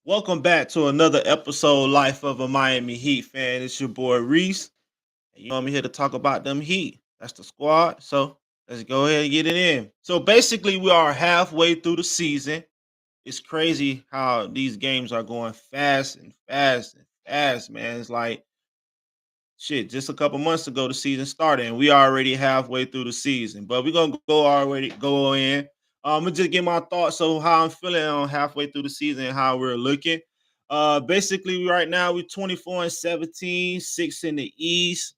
Welcome back to another episode, Life of a Miami Heat fan. It's your boy Reese. And I'm here to talk about them Heat. That's the squad. So let's go ahead and get it in. So basically, we are halfway through the season. It's crazy how these games are going fast and fast and fast, man. It's like shit, just a couple months ago the season started, and we already halfway through the season. But we're gonna go in. I'm gonna just get my thoughts on how I'm feeling on halfway through the season and how we're looking. Basically, right now we're 24 and 17, six in the East.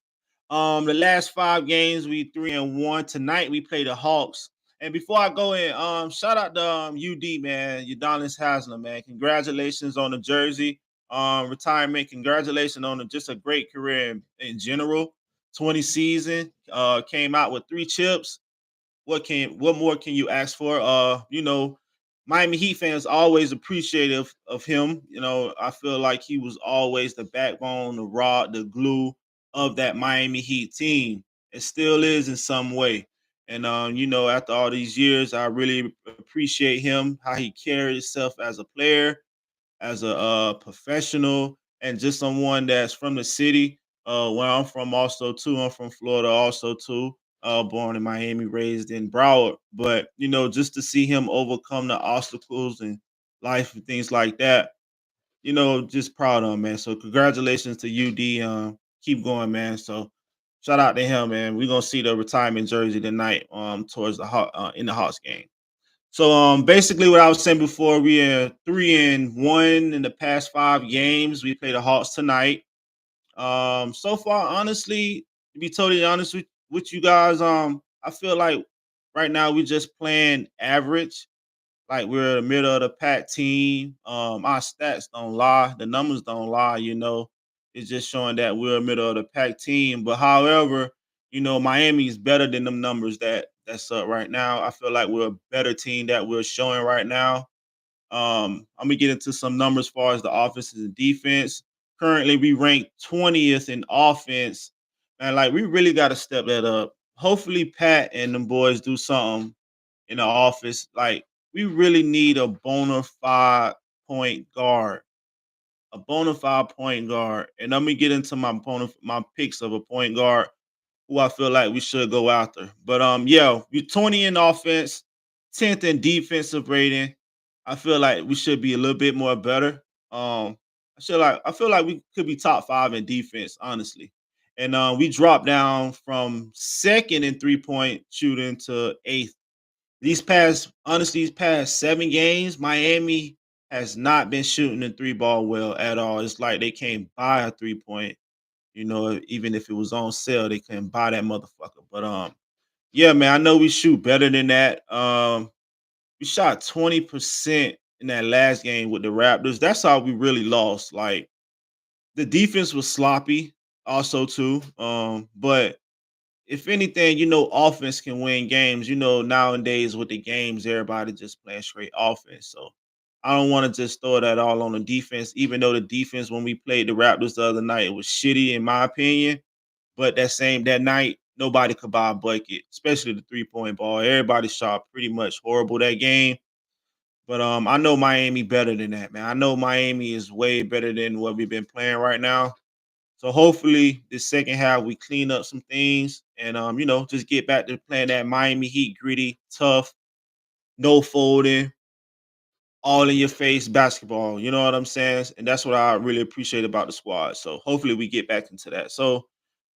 The last five games we 3-1. Tonight we play the Hawks. And before I go in, shout out to UD man, Udonis Haslam man. Congratulations on the jersey, retirement. Congratulations on just a great career in general. 20 season, came out with three chips. What more can you ask for? Miami Heat fans always appreciative of him. I feel like he was always the backbone, the rod, the glue of that Miami Heat team. It still is in some way. And after all these years, I really appreciate him, how he carried himself as a player, as a professional, and just someone that's from the city. Where I'm from, also too. I'm from Florida, also too. Born in Miami, raised in Broward. But just to see him overcome the obstacles and life and things like that, just proud of him, man. So congratulations to UD. Keep going, man. So shout out to him, man. We're gonna see the retirement jersey tonight. Towards the in the Hawks game. So basically what I was saying before, we are 3-1 in the past five games. We play the Hawks tonight. So far, honestly, to be totally honest with you guys, I feel like right now we just playing average. Like we're the middle of the pack team. Our stats don't lie, the numbers don't lie, It's just showing that we're a middle of the pack team. But however, Miami is better than them numbers that's up right now. I feel like we're a better team that we're showing right now. I'm gonna get into some numbers as far as the offense and defense. Currently, we rank 20th in offense, and like we really got to step that up. Hopefully, Pat and them boys do something in the office. Like we really need a bona fide point guard, and let me get into my picks of a point guard who I feel like we should go after. But yeah, we're 20 in offense, 10th in defensive rating. I feel like we should be a little bit more better. Um, I feel like we could be top five in defense, honestly. And we dropped down from second in 3-point shooting to eighth. These past 7 games, Miami has not been shooting the three ball well at all. It's like they can't buy a 3-point. Even if it was on sale, they couldn't buy that motherfucker. But yeah, man, I know we shoot better than that. We shot 20% in that last game with the Raptors. That's how we really lost. Like the defense was sloppy, also too. But if anything, offense can win games. Nowadays with the games, everybody just playing straight offense. So I don't want to just throw that all on the defense, even though the defense when we played the Raptors the other night, it was shitty in my opinion. But that night, nobody could buy a bucket, especially the 3-point ball. Everybody shot pretty much horrible that game. But I know Miami better than that, man. I know Miami is way better than what we've been playing right now. So hopefully this second half we clean up some things and just get back to playing that Miami Heat gritty, tough, no folding, all in your face basketball. You know what I'm saying? And that's what I really appreciate about the squad. So hopefully we get back into that. So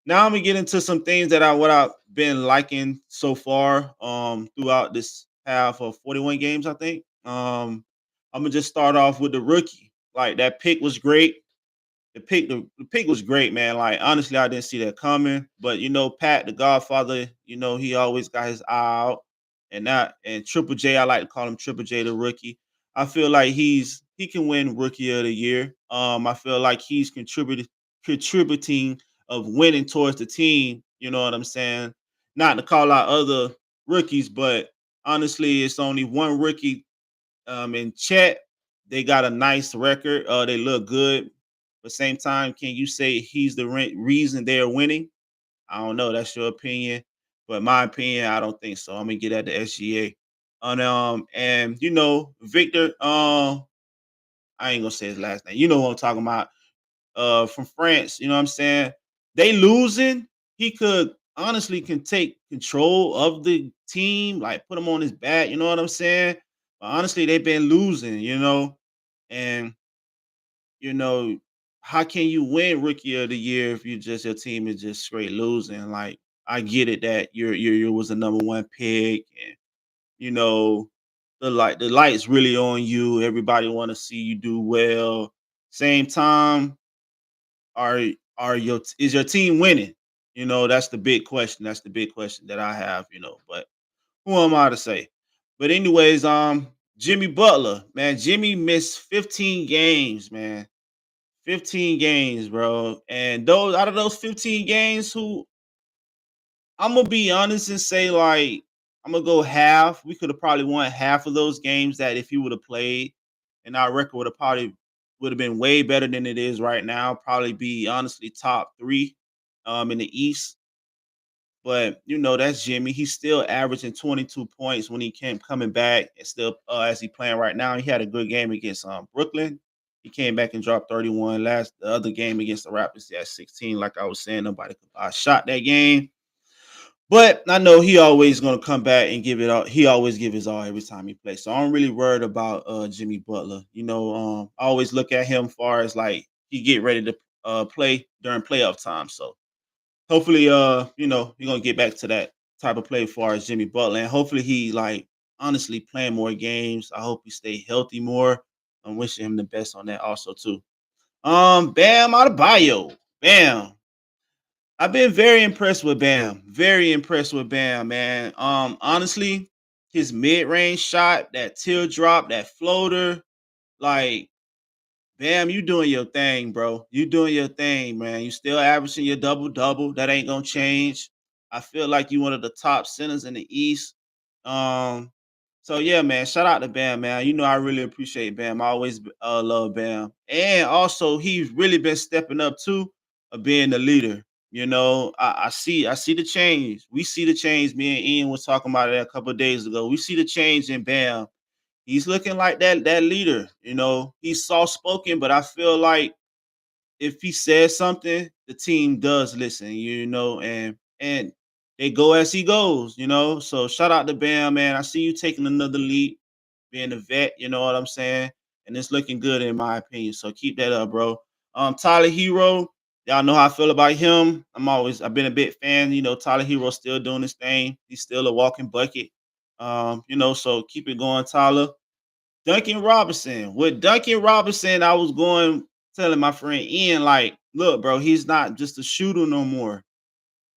now I'm gonna get into some things that I've been liking so far throughout this half of 41 games, I think. I'm gonna just start off with the rookie. Like that pick was great. The pick was great, man. Like honestly, I didn't see that coming. But Pat, the Godfather, he always got his eye out. And Triple J, I like to call him Triple J, the rookie. I feel like he can win Rookie of the Year. I feel like he's contributing of winning towards the team. You know what I'm saying? Not to call out other rookies, but honestly, it's only one rookie in Chet. They got a nice record. They look good. But same time, can you say he's the reason they're winning? I don't know. That's your opinion, but my opinion, I don't think so. I'm gonna get at the SGA. And Victor, I ain't gonna say his last name. You know what I'm talking about. From France, you know what I'm saying? They losing. He could honestly can take control of the team, like put him on his back, you know what I'm saying? But honestly, they've been losing, and you know, how can you win rookie of the year if your team is just straight losing? Like, I get it that you was the number one pick, and you know, the light's really on you. Everybody want to see you do well. Same time, are is your team winning? That's the big question. That's the big question that I have. But who am I to say? But anyways, Jimmy Butler, man, Jimmy missed 15 games, man. 15 games, bro. And those out of those 15 games, who I'm gonna be honest and say, like, I'm gonna go half. We could have probably won half of those games that if he would have played, and our record would have been way better than it is right now. Probably be honestly top three in the East. But that's Jimmy. He's still averaging 22 points when he came coming back, and still as he playing right now. He had a good game against Brooklyn. He came back and dropped 31. The other game against the Raptors, he had 16. Like I was saying, nobody could shot that game. But I know he always gonna come back and give it all. He always give his all every time he plays. So I'm really worried about Jimmy Butler. I always look at him far as like he get ready to play during playoff time. So hopefully, you're gonna get back to that type of play as far as Jimmy Butler. And hopefully he like honestly playing more games. I hope he stay healthy more. I'm wishing him the best on that also too. Bam Adebayo. Bam. I've been very impressed with Bam. Very impressed with Bam, man. Honestly, his mid-range shot, that teardrop, that floater, like Bam, you doing your thing, bro. You doing your thing, man. You still averaging your double-double. That ain't gonna change. I feel like you one of the top centers in the East. Um, so yeah, man. Shout out to Bam, man. I really appreciate Bam. I always love Bam. And also he's really been stepping up too, of being the leader. I see the change. We see the change. Me and Ian was talking about it a couple of days ago. We see the change in Bam. He's looking like that leader. He's soft spoken, but I feel like if he says something, the team does listen. And they go as he goes. So shout out to Bam, man. I see you taking another leap, being a vet. You know what I'm saying? And it's looking good in my opinion. So keep that up, bro. Tyler Hero, y'all know how I feel about him. I've been a big fan. Tyler Hero still doing his thing. He's still a walking bucket. So keep it going, Tyler. Duncan Robinson. With Duncan Robinson, I was telling my friend Ian, like, look, bro, he's not just a shooter no more.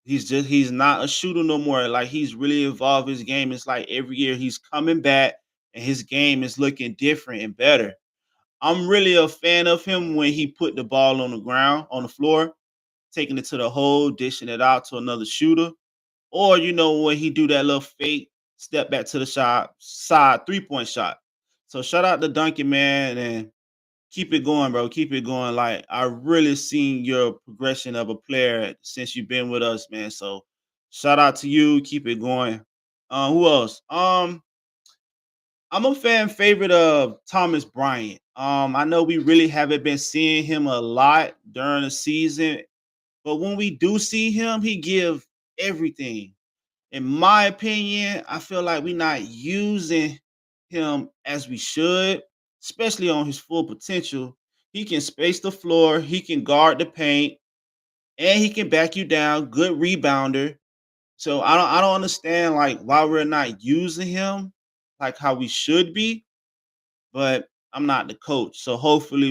He's not a shooter no more. Like, he's really evolved his game. It's like every year he's coming back and his game is looking different and better. I'm really a fan of him when he put the ball on the ground, on the floor, taking it to the hole, dishing it out to another shooter. Or when he do that little fake step back to the shot, side 3-point shot. So shout out to Duncan, man, and keep it going, bro. Keep it going. Like, I really seen your progression of a player since you've been with us, man. So shout out to you. Keep it going. Who else? I'm a fan favorite of Thomas Bryant. I know we really haven't been seeing him a lot during the season, but when we do see him, he give everything. In my opinion, I feel like we're not using him as we should, especially on his full potential. He can space the floor, he can guard the paint, and he can back you down. Good rebounder. So I don't understand like why we're not using him like how we should be. But I'm not the coach, so hopefully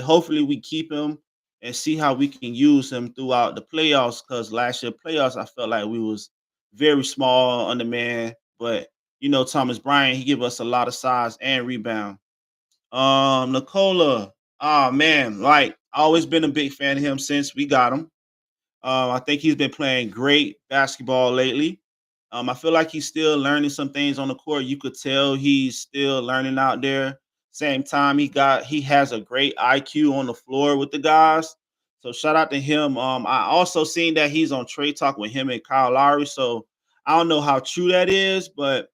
hopefully we keep him and see how we can use him throughout the playoffs. Because last year playoffs, I felt like we was very small on the man, but Thomas Bryant, he give us a lot of size and rebound. Nicola, oh man, like I always been a big fan of him since we got him. I think he's been playing great basketball lately. I feel like he's still learning some things on the court. You could tell he's still learning out there. Same time, he has a great IQ on the floor with the guys. So shout out to him. I also seen that he's on trade talk with him and Kyle Lowry. So I don't know how true that is, but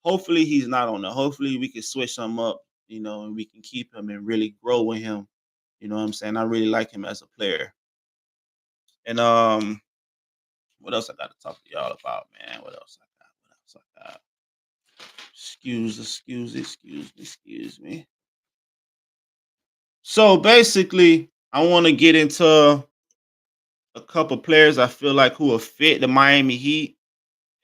hopefully he's not on there. Hopefully we can switch some up and we can keep him and really grow with him. You know what I'm saying? I really like him as a player. And what else I got to talk to y'all about, man? What else I got? What else I got? Excuse me. So basically, I want to get into a couple players I feel like who will fit the Miami Heat,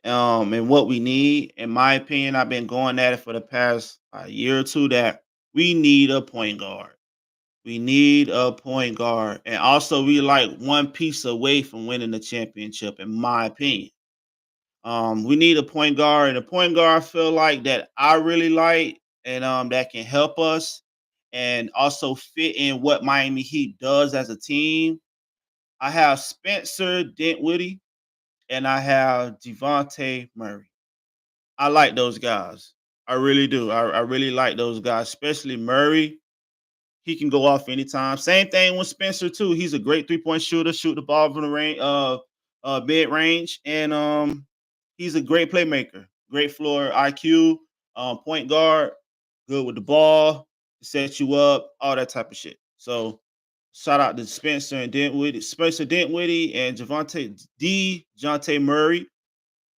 and what we need. In my opinion, I've been going at it for the past year or two that we need a point guard. We need a point guard. And also we like one piece away from winning the championship, in my opinion. We need a point guard, and a point guard I feel like that I really like, and that can help us and also fit in what Miami Heat does as a team. I have Spencer Dinwiddie and I have Devontae Murray. I like those guys. I really do. I really like those guys, especially Murray. He can go off anytime. Same thing with Spencer too. He's a great 3-point shooter, shoot the ball from the range, mid range, and he's a great playmaker, great floor IQ, point guard, good with the ball, set you up, all that type of shit. So shout out to Spencer Dinwiddie, and Javante Murray.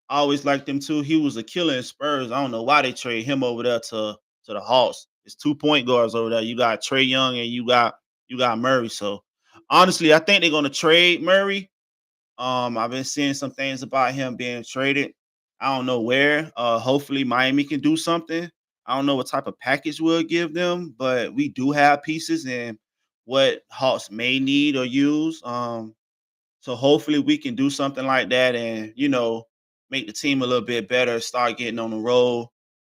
I always liked him too. He was a killer in Spurs. I don't know why they trade him over there to the Hawks. It's 2 point guards over there. You got Trey Young and you got Murray. So honestly, I think they're gonna trade Murray. I've been seeing some things about him being traded. I don't know where. Hopefully Miami can do something. I don't know what type of package we'll give them, but we do have pieces and what Hawks may need or use. So hopefully we can do something like that and make the team a little bit better, start getting on the road,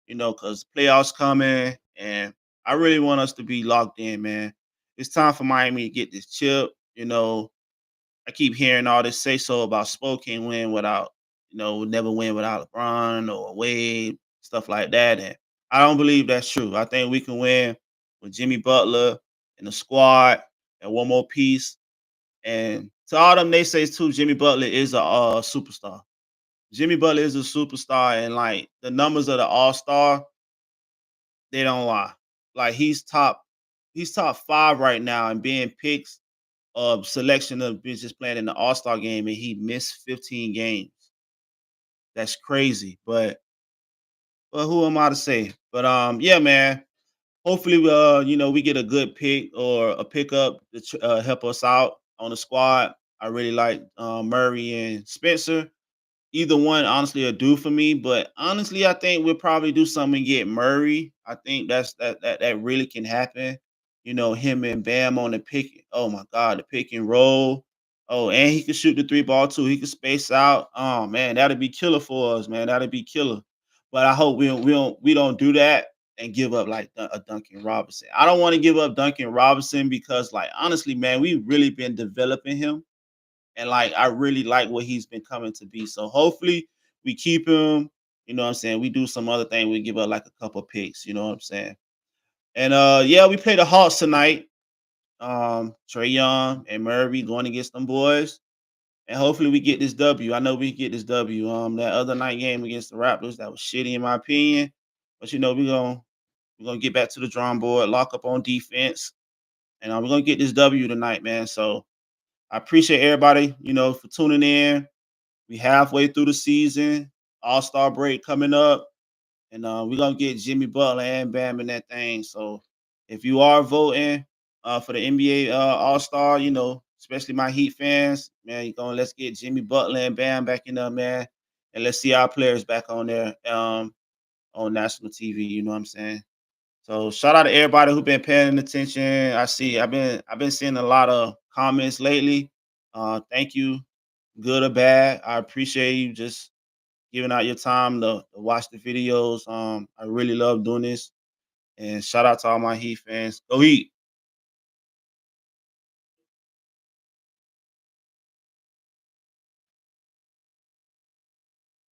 because playoffs coming and I really want us to be locked in, man. It's time for Miami to get this chip. I keep hearing all this say so about Spokane win without, never win without LeBron or Wade, stuff like that. And I don't believe that's true. I think we can win with Jimmy Butler and the squad and one more piece. And to all them they say too, Jimmy Butler is a superstar. Jimmy Butler is a superstar, and like the numbers of the All Star, they don't lie. Like he's top 5 right now and being picked of selection of bitches playing in the All Star game, and he missed 15 games. That's crazy, but who am I to say? But yeah, man. Hopefully, we get a good pick or a pickup to help us out on the squad. I really like Murray and Spencer. Either one, honestly, will do for me. But honestly, I think we'll probably do something and get Murray. I think that really can happen. Him and Bam on the pick. Oh my God, the pick and roll. Oh, and he can shoot the 3 ball too. He can space out. Oh man, that'd be killer for us, man. That'd be killer. But I hope we don't do that and give up like a Duncan Robinson. I don't want to give up Duncan Robinson because, like, honestly, man, we've really been developing him. And like I really like what he's been coming to be. So hopefully we keep him. You know what I'm saying? We do some other thing. We give up like a couple picks, you know what I'm saying? And yeah, we play the Hawks tonight. Trey Young and Murray going against them boys. And hopefully we get this W. I know we get this W. That other night game against the Raptors, that was shitty in my opinion. But we're gonna get back to the drawing board, lock up on defense, and we're gonna get this W tonight, man. So I appreciate everybody, for tuning in. We halfway through the season, All-Star break coming up, and we're gonna get Jimmy Butler and Bam in that thing. So if you are voting for the NBA All-Star, especially my Heat fans, man, let's get Jimmy Butler and Bam back in there, man, and let's see our players back on there on national TV. You know what I'm saying? So shout out to everybody who been paying attention. I've been seeing a lot of comments lately. Thank you, good or bad. I appreciate you just giving out your time to watch the videos. I really love doing this. And shout out to all my Heat fans. Go Heat.